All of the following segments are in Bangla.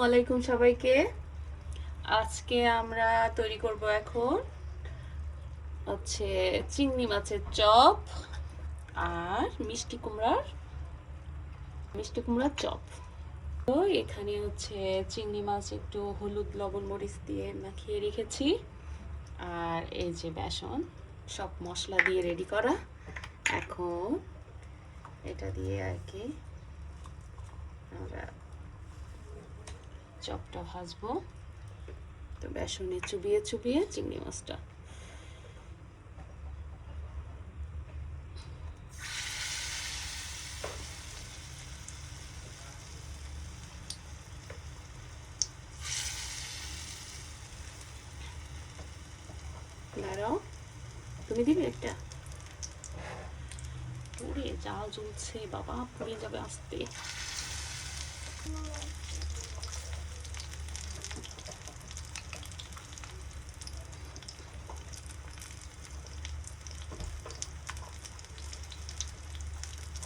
ওয়ালাইকুম সবাইকে। আজকে আমরা তৈরি করব এখন হচ্ছে চিংড়ি মাছের চপ আর মিষ্টি কুমড়ার চপ। তো এখানে হচ্ছে চিংড়ি মাছ একটু হলুদ লবণ মরিচ দিয়ে মাখিয়ে রেখেছি, আর এই যে বেসন সব মশলা দিয়ে রেডি করা। এখন এটা দিয়ে আর কি আমরা চপটা ভাজবো। তো বেসনে চুবিয়ে চুবিয়ে চিংড়ি মাছটা দাঁড়াও, তুমি দিবে একটা। পুড়ে জাল জ্বলছে বাবা, পুড়ে যাবে আস্তে।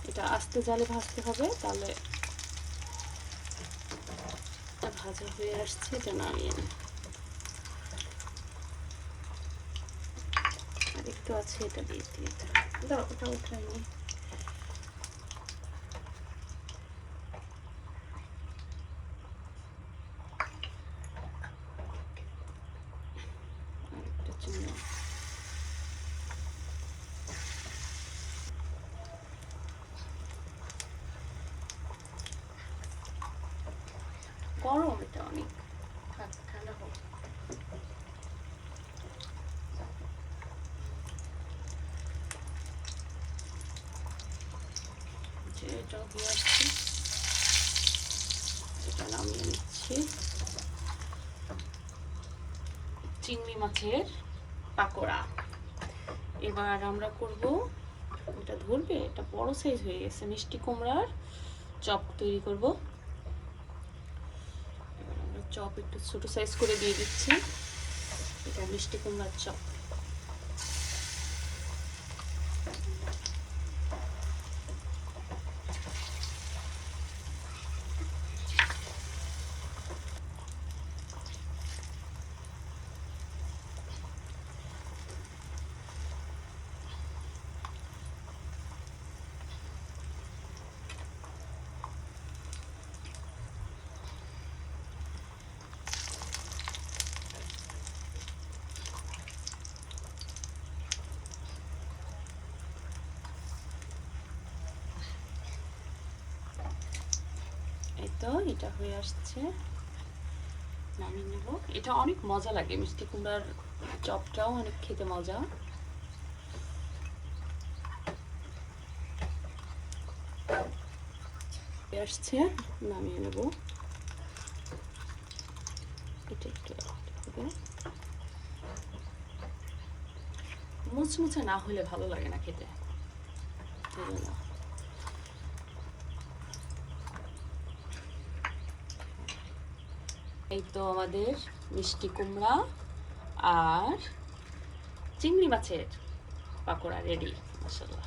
এটা আস্তে জালে ভাজতে হবে, তাহলে ভাজা হয়ে আসছে। এটা নামিয়ে নে। আর একটু আছে, এটা দিয়ে দিয়ে দাও। ওটা উঠাইনি। আরেকটা চিংড়ি গরম, এটা অনেক ঠান্ডা হোক। এটা দিয়ে আসছি, এটা নামিয়ে নিচ্ছি। চিংড়ি মাছের পাকোড়া এবার আমরা করব। এটা ধরবে, এটা বড় সাইজ হয়ে গেছে। মিষ্টি কুমড়ার চপ তৈরি করব। এবার আমরা চপ একটু ছোট সাইজ করে দিয়ে দিচ্ছি। এটা মিষ্টি কুমড়ার চপ। এই তো এটা হয়ে আসছে, নামিয়ে নেব। এটা অনেক মজা লাগে, মিষ্টি কুমড়ার চপটাও অনেক খেতে মজা। আসছে, নামিয়ে নেব। এটা একটু মুচমুচে না হলে ভালো লাগে না খেতে। এই তো আমাদের মিষ্টি কুমড়া আর চিংড়ি মাছের পাকোড়া রেডি। মাশাআল্লাহ।